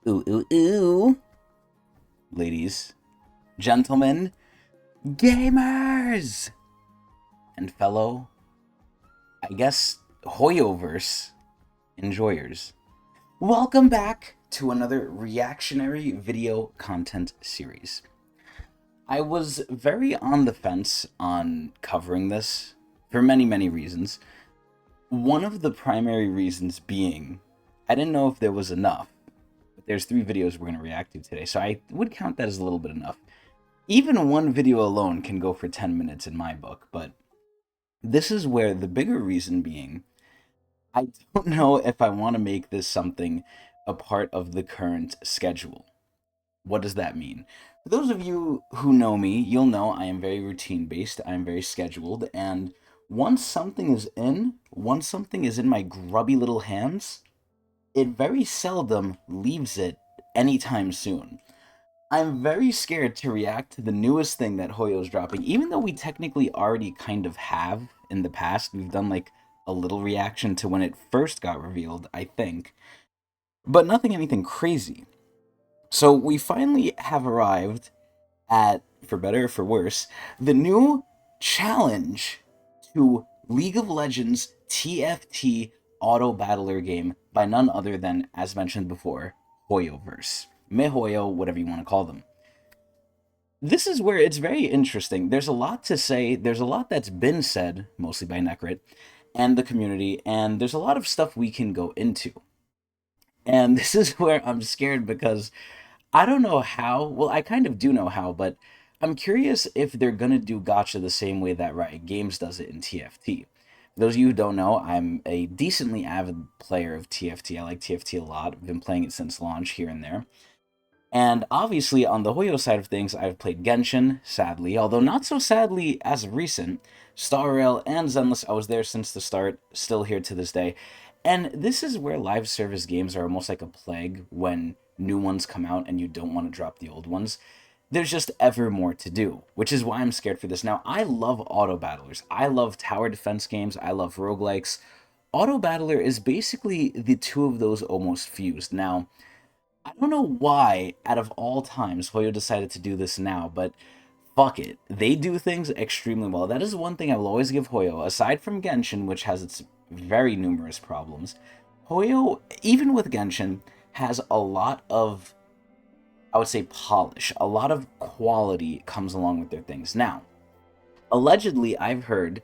Ooh, ooh, ooh. Ladies, gentlemen, gamers, and fellow, I guess, Hoyoverse enjoyers. Welcome back to another reactionary video content series. I was very on the fence on covering this for many reasons. One of the primary reasons being I didn't know if there was enough, but there's 3 videos we're going to react to today, so I would count that as a little bit enough. Even one video alone can go for 10 minutes in my book, but this is where the bigger reason being, I don't know if I want to make this something a part of the current schedule. What does that mean? For those of you who know me, you'll know I am very routine based, I am very scheduled, and once something is in my grubby little hands, it very seldom leaves it anytime soon. I'm very scared to react to the newest thing that Hoyo's dropping, even though we technically already kind of have in the past. We've done like a little reaction to when it first got revealed, I think, but nothing anything crazy. So we finally have arrived at, for better or for worse, the new challenge to League of Legends TFT Auto Battler game by none other than, as mentioned before, Hoyoverse. MiHoYo, whatever you want to call them. This is where it's very interesting. There's a lot to say. There's a lot that's been said, mostly by Necrit and the community, and there's a lot of stuff we can go into. And this is where I'm scared because I don't know how. Well, I kind of do know how, but I'm curious if they're gonna do gacha the same way that Riot Games does it in TFT. For those of you who don't know, I'm a decently avid player of TFT. I like TFT a lot. I've been playing it since launch here and there. And obviously, on the Hoyo side of things, I've played Genshin, sadly, although not so sadly as of recent. Star Rail and Zenless, I was there since the start, still here to this day. And this is where live service games are almost like a plague when new ones come out and you don't want to drop the old ones. There's just ever more to do, which is why I'm scared for this. Now, I love auto battlers. I love tower defense games. I love roguelikes. Auto battler is basically the two of those almost fused. Now, I don't know why, out of all times, Hoyo decided to do this now, but fuck it. They do things extremely well. That is one thing I will always give Hoyo, aside from Genshin, which has its very numerous problems. Hoyo, even with Genshin, has a lot of, I would say, polish. A lot of quality comes along with their things. Now, allegedly, I've heard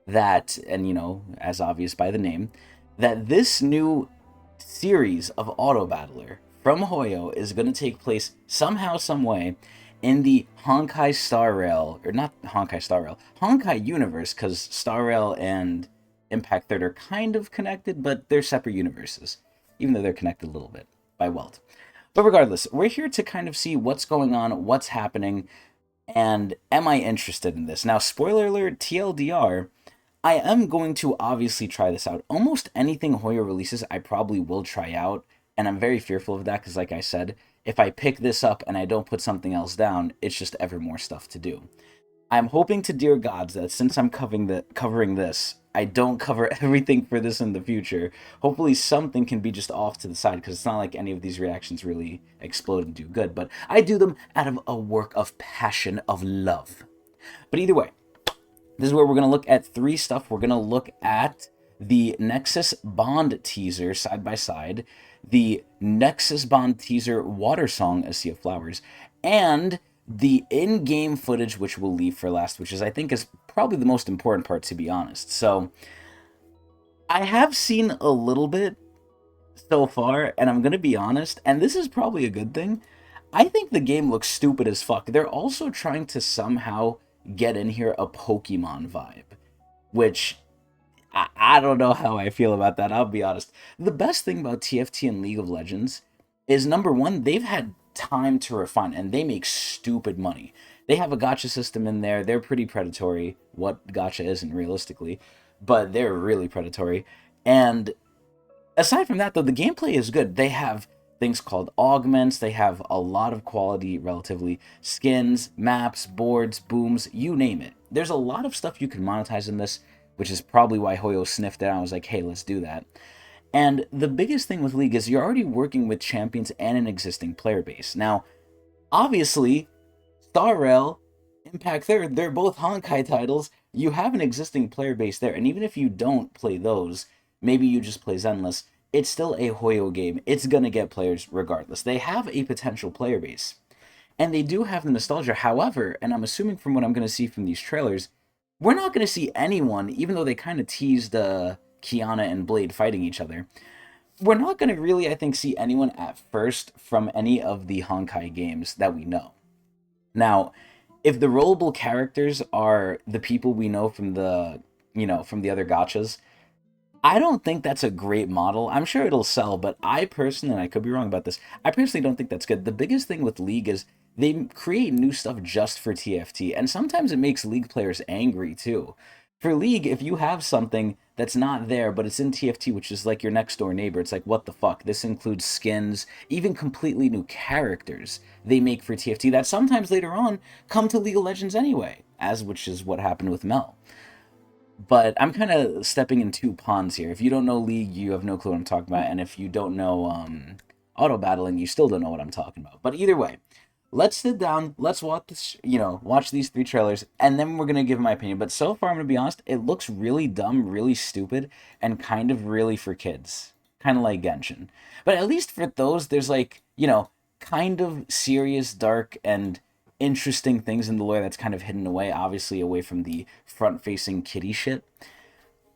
that, and as obvious by the name, that this new series of Auto Battler from Hoyo is going to take place somehow, some way in the Honkai Star Rail, or not Honkai Star Rail, Honkai universe, because Star Rail and Impact Third are kind of connected, but they're separate universes, even though they're connected a little bit by Welt. But regardless, we're here to kind of see what's going on, what's happening, and am I interested in this? Now, spoiler alert, TLDR, I am going to obviously try this out. Almost anything Hoyo releases, I probably will try out, and I'm very fearful of that because, like I said, if I pick this up and I don't put something else down, it's just ever more stuff to do. I'm hoping to dear gods that since I'm covering this, I don't cover everything for this in the future. Hopefully something can be just off to the side, because it's not like any of these reactions really explode and do good, but I do them out of a work of passion, of love. But either way, this is where we're going to look at 3 stuff. We're going to look at the Nexus Bond teaser side by side, the Nexus Bond teaser Water Song, A Sea of Flowers, and the in-game footage, which we'll leave for last, which I think is probably the most important part, to be honest. So, I have seen a little bit so far, and I'm going to be honest, and this is probably a good thing. I think the game looks stupid as fuck. They're also trying to somehow get in here a Pokemon vibe, which I don't know how I feel about that, I'll be honest. The best thing about TFT and League of Legends is, number one, they've had time to refine, and they make stupid money. They have a gacha system in there. They're pretty predatory. What gacha isn't, realistically, but they're really predatory. And aside from that, though, the gameplay is good. They have things called augments. They have a lot of quality, relatively. Skins, maps, boards, booms, you name it. There's a lot of stuff you can monetize in this, which is probably why Hoyo sniffed it out and was like, hey, let's do that. And the biggest thing with League is you're already working with champions and an existing player base. Now, obviously, Star Rail, Impact Third, they're both Honkai titles. You have an existing player base there, and even if you don't play those, maybe you just play Zenless, it's still a Hoyo game. It's gonna get players regardless. They have a potential player base. And they do have the nostalgia. However, and I'm assuming from what I'm gonna see from these trailers, we're not gonna see anyone, even though they kind of teased Kiana and Blade fighting each other. We're not gonna really, I think, see anyone at first from any of the Honkai games that we know. Now, if the rollable characters are the people we know from the, from the other gachas, I don't think that's a great model. I'm sure it'll sell, but I personally, and I could be wrong about this, I personally don't think that's good. The biggest thing with League is they create new stuff just for TFT, and sometimes it makes League players angry too. For League, if you have something that's not there, but it's in TFT, which is like your next door neighbor, it's like, what the fuck? This includes skins, even completely new characters they make for TFT that sometimes later on come to League of Legends anyway, which is what happened with Mel. But I'm kind of stepping in two ponds here. If you don't know League, you have no clue what I'm talking about, and if you don't know auto battling, you still don't know what I'm talking about. But either way, let's sit down, let's watch this, watch these 3 trailers, and then we're gonna give my opinion. But so far, I'm gonna be honest, it looks really dumb, really stupid, and kind of really for kids, kind of like Genshin. But at least for those, there's like, kind of serious, dark, and interesting things in the lore that's kind of hidden away, obviously away from the front-facing kitty shit.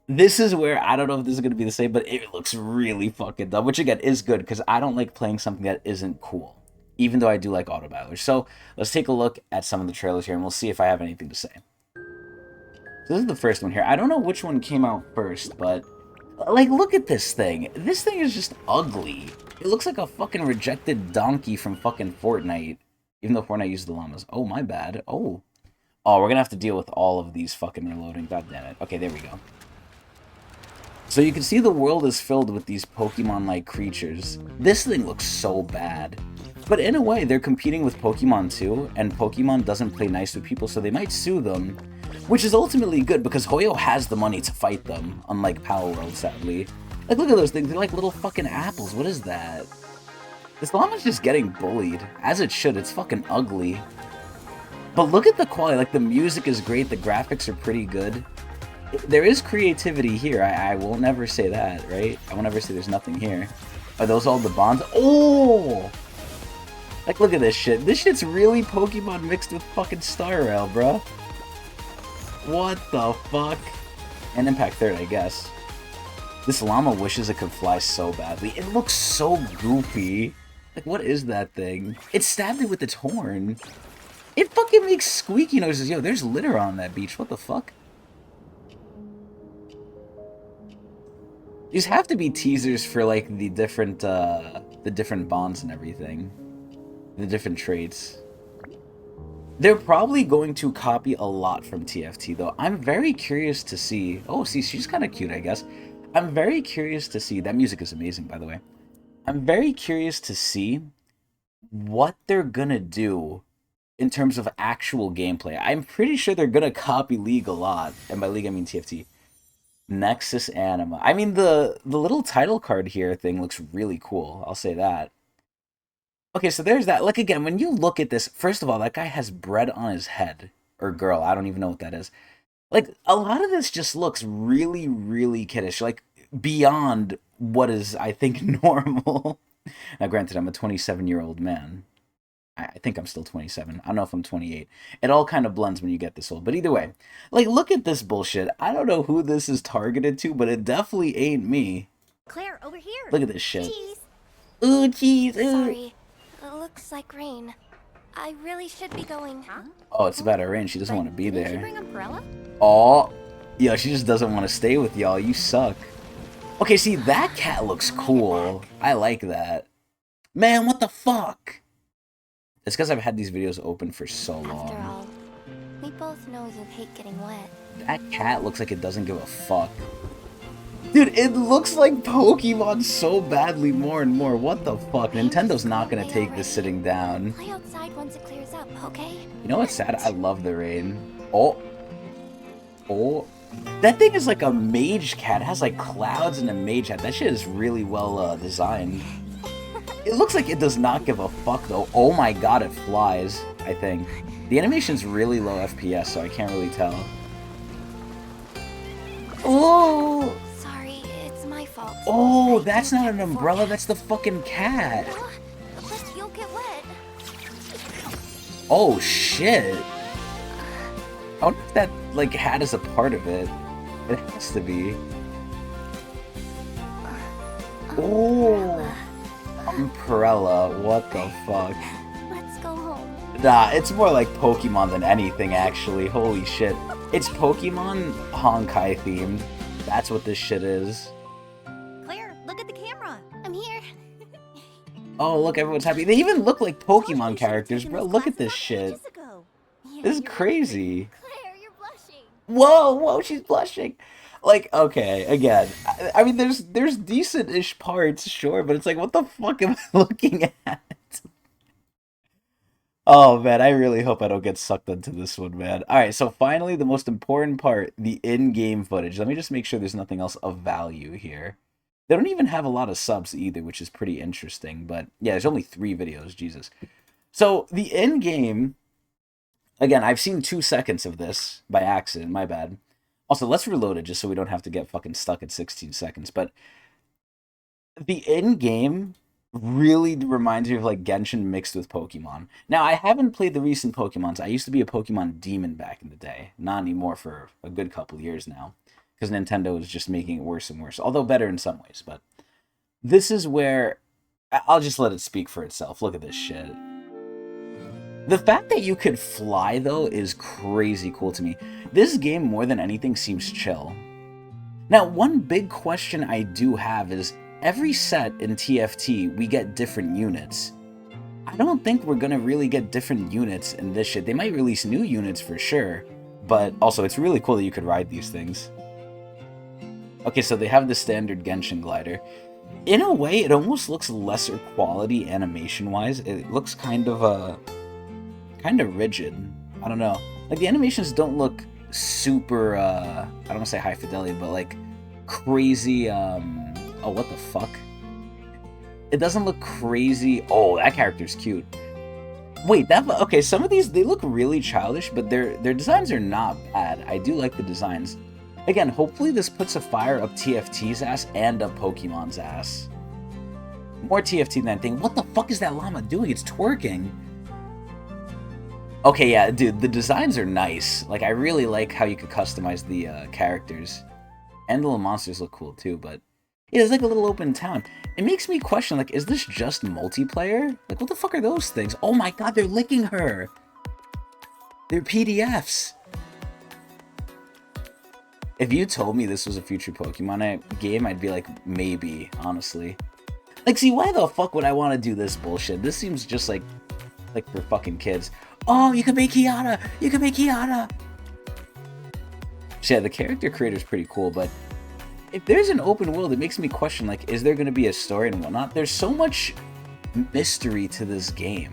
This is where, I don't know if this is going to be the same, but it looks really fucking dumb, which again is good, because I don't like playing something that isn't cool, even though I do like auto battlers. So let's take a look at some of the trailers here, and we'll see if I have anything to say. So this is the first one here. I don't know which one came out first, but, like, look at this thing. This thing is just ugly. It looks like a fucking rejected donkey from fucking Fortnite. Even though Fortnite uses the llamas. Oh, my bad. Oh. Oh, we're gonna have to deal with all of these fucking reloading. God damn it. Okay, there we go. So you can see the world is filled with these Pokemon-like creatures. This thing looks so bad. But in a way, they're competing with Pokemon too, and Pokemon doesn't play nice with people, so they might sue them. Which is ultimately good, because Hoyo has the money to fight them, unlike Power World, sadly. Like, look at those things. They're like little fucking apples. What is that? This llama's just getting bullied, as it should. It's fucking ugly. But look at the quality. Like, the music is great. The graphics are pretty good. There is creativity here. I will never say that, right? I will never say there's nothing here. Are those all the bonds? Oh! Like, look at this shit. This shit's really Pokemon mixed with fucking Star Rail, bro. What the fuck? And Impact Third, I guess. This llama wishes it could fly so badly. It looks so goofy. Like, what is that thing? It stabbed it with its horn. It fucking makes squeaky noises. Yo, there's litter on that beach. What the fuck? These have to be teasers for, like, the different bonds and everything. The different traits. They're probably going to copy a lot from TFT, though. I'm very curious to see... Oh, see, she's kind of cute, I guess. I'm very curious to see... That music is amazing, by the way. I'm very curious to see what they're gonna do in terms of actual gameplay. I'm pretty sure they're gonna copy League a lot. And by League, I mean TFT. Nexus Anima. I mean, the little title card here thing looks really cool. I'll say that. Okay, so there's that. Like, again, when you look at this, first of all, that guy has bread on his head. Or girl, I don't even know what that is. Like, a lot of this just looks really, really kiddish. Like, beyond what is, I think, normal. Now, granted, I'm a 27-year-old man. I think I'm still 27. I don't know if I'm 28. It all kind of blends when you get this old. But either way, like, look at this bullshit. I don't know who this is targeted to, but it definitely ain't me. Claire, over here. Look at this shit. Cheese. Ooh, cheese. Ooh. Sorry. It looks like rain. I really should be going. Huh? Oh, it's about to rain. She doesn't want to be there. Did you bring umbrella? Oh, yeah, she just doesn't want to stay with y'all. You suck. Okay, see, that cat looks cool. I like that. Man, what the fuck? It's because I've had these videos open for so long. After all, we both know you hate getting wet. That cat looks like it doesn't give a fuck. Dude, it looks like Pokemon so badly more and more. What the fuck? Nintendo's not gonna take this sitting down. Play outside once it clears up, okay? You know what's sad? I love the rain. Oh. Oh. That thing is like a mage cat. It has like clouds and a mage hat. That shit is really well designed. It looks like it does not give a fuck though. Oh my god, it flies, I think. The animation's really low FPS, so I can't really tell. Oh! Sorry, it's my fault. Oh, that's not an umbrella, that's the fucking cat. But you'll get wet. Oh shit. I wonder if that like hat is a part of it. It has to be. Oh, umbrella. What the fuck? Let's go home. Nah, it's more like Pokemon than anything, actually. Holy shit. It's Pokemon Honkai themed. That's what this shit is. Claire, look at the camera. I'm here. Oh, look, everyone's happy. They even look like Pokemon characters, bro. Look at this shit. Yeah, This is you're crazy. Claire, you're blushing. Whoa, she's blushing. Like, okay, again, I mean, there's decent-ish parts, sure, but it's like, what the fuck am I looking at? Oh, man, I really hope I don't get sucked into this one, man. Alright, so finally, the most important part, the in-game footage. Let me just make sure there's nothing else of value here. They don't even have a lot of subs either, which is pretty interesting, but yeah, there's only 3 videos, Jesus. So, the in-game, again, I've seen 2 seconds of this by accident, my bad. Also, let's reload it just so we don't have to get fucking stuck at 16 seconds. But the in-game really reminds me of like Genshin mixed with Pokemon. Now, I haven't played the recent Pokemons. I used to be a Pokemon demon back in the day. Not anymore for a good couple years now. Because Nintendo is just making it worse and worse. Although better in some ways. But this is where... I'll just let it speak for itself. Look at this shit. The fact that you could fly, though, is crazy cool to me. This game, more than anything, seems chill. Now, one big question I do have is, every set in TFT, we get different units. I don't think we're gonna really get different units in this shit. They might release new units for sure, but also, it's really cool that you could ride these things. Okay, so they have the standard Genshin glider. In a way, it almost looks lesser quality animation-wise. It looks kind of rigid. I don't know. Like, the animations don't look super, I don't want to say high fidelity, but like crazy, oh, what the fuck? It doesn't look crazy. Oh, that character's cute. Wait, okay, some of these, they look really childish, but their designs are not bad. I do like the designs. Again, hopefully this puts a fire up TFT's ass and up Pokemon's ass. More TFT than anything. What the fuck is that llama doing? It's twerking. Okay, yeah, dude, the designs are nice. Like, I really like how you could customize the characters. And the little monsters look cool, too, but... yeah, it's like a little open town. It makes me question, like, is this just multiplayer? Like, what the fuck are those things? Oh my god, they're licking her! They're PDFs! If you told me this was a future Pokemon game, I'd be like, maybe, honestly. Like, see, why the fuck would I want to do this bullshit? This seems just like for fucking kids. Oh, you can make Kiana! You can make Kiana! So yeah, the character creator's pretty cool, but if there's an open world, it makes me question, like, is there going to be a story and whatnot? There's so much mystery to this game.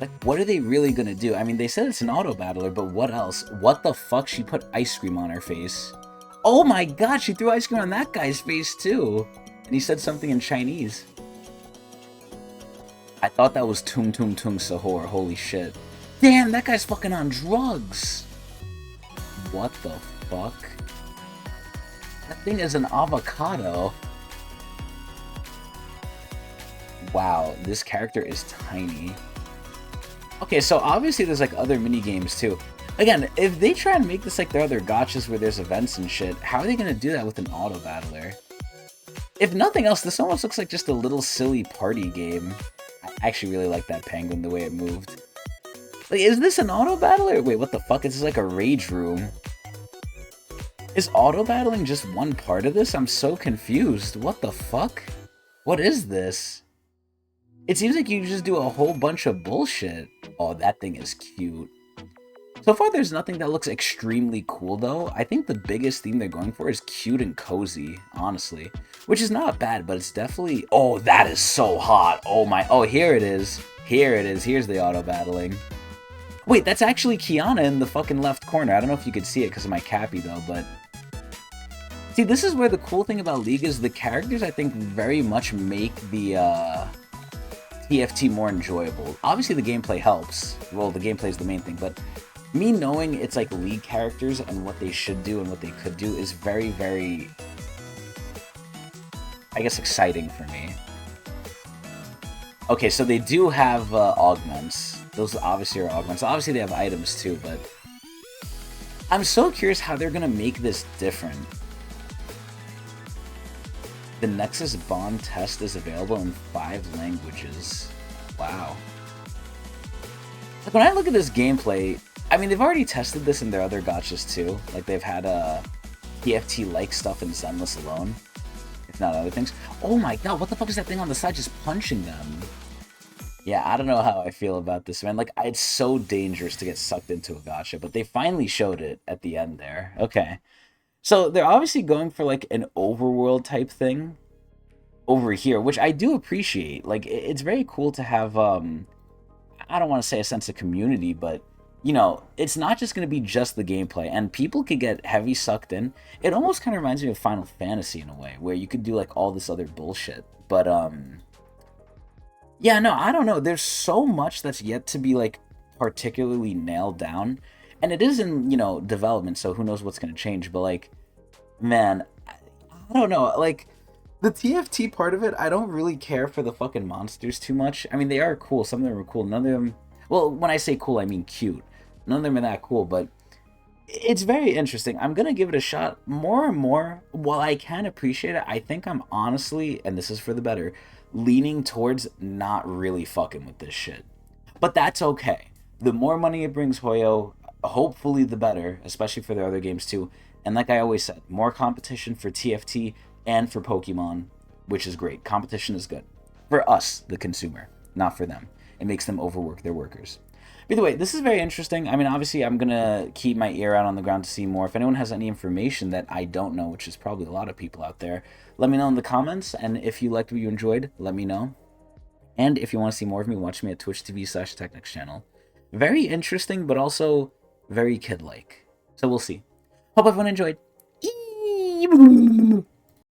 Like, what are they really going to do? I mean, they said it's an auto-battler, but what else? What the fuck? She put ice cream on her face. Oh my god, she threw ice cream on that guy's face, too. And he said something in Chinese. I thought that was Tung Tung Tung Sahur. Holy shit. Damn, that guy's fucking on drugs. What the fuck? That thing is an avocado. Wow, this character is tiny. Okay, so obviously there's like other mini games too. Again, if they try and make this like their other gotchas where there's events and shit, how are they gonna do that with an auto battler? If nothing else, this almost looks like just a little silly party game. I actually really like that penguin, the way it moved. Like, is this an auto battler? Wait, what the fuck? Is this like a rage room? Is auto battling just one part of this? I'm so confused. What the fuck? What is this? It seems like you just do a whole bunch of bullshit. Oh, that thing is cute. So far, there's nothing that looks extremely cool, though. I think the biggest theme they're going for is cute and cozy, honestly. Which is not bad, but it's definitely... oh, that is so hot. Oh my... oh, here it is. Here it is. Here's the auto-battling. Wait, that's actually Kiana in the fucking left corner. I don't know if you could see it because of my cappy, though, but... See, this is where the cool thing about League is the characters, I think, very much make the, TFT more enjoyable. Obviously, the gameplay helps. Well, the gameplay is the main thing, but me knowing it's, like, League characters and what they should do and what they could do is very, very... I guess exciting for me. Okay, so they do have augments. Those obviously are augments. Obviously they have items too, but... I'm so curious how they're gonna make this different. The Nexus Bond test is available in 5 languages. Wow. Like, when I look at this gameplay, I mean, they've already tested this in their other gachas too. Like, they've had TFT-like stuff in Zenless alone. If not other things. Oh my god, what the fuck is that thing on the side just punching them? Yeah, I don't know how I feel about this, man. Like, it's so dangerous to get sucked into a gacha, but they finally showed it at the end there. Okay. So, they're obviously going for, like, an overworld type thing over here, which I do appreciate. Like, it's very cool to have, I don't want to say a sense of community, but, you know, it's not just going to be just the gameplay, and people could get heavy sucked in. It almost kind of reminds me of Final Fantasy in a way, where you could do, like, all this other bullshit. But, yeah, no, I don't know. There's so much that's yet to be, like, particularly nailed down. And it is in, you know, development, so who knows what's going to change. But, like, man, I don't know. Like, the TFT part of it, I don't really care for the fucking monsters too much. I mean, they are cool. Some of them are cool. None of them... Well, when I say cool, I mean cute. None of them are that cool, but it's very interesting. I'm going to give it a shot more and more. While I can appreciate it, I think I'm honestly, and this is for the better, leaning towards not really fucking with this shit. But that's okay. The more money it brings Hoyo, hopefully the better, especially for their other games too. And like I always said, more competition for TFT and for Pokemon, which is great. Competition is good. For us, the consumer, not for them. It makes them overwork their workers. By the way, this is very interesting. I mean, obviously, I'm going to keep my ear out on the ground to see more. If anyone has any information that I don't know, which is probably a lot of people out there, let me know in the comments. And if you liked what you enjoyed, let me know. And if you want to see more of me, watch me at twitch.tv/Tecnics channel. Very interesting, but also very kid-like. So we'll see. Hope everyone enjoyed.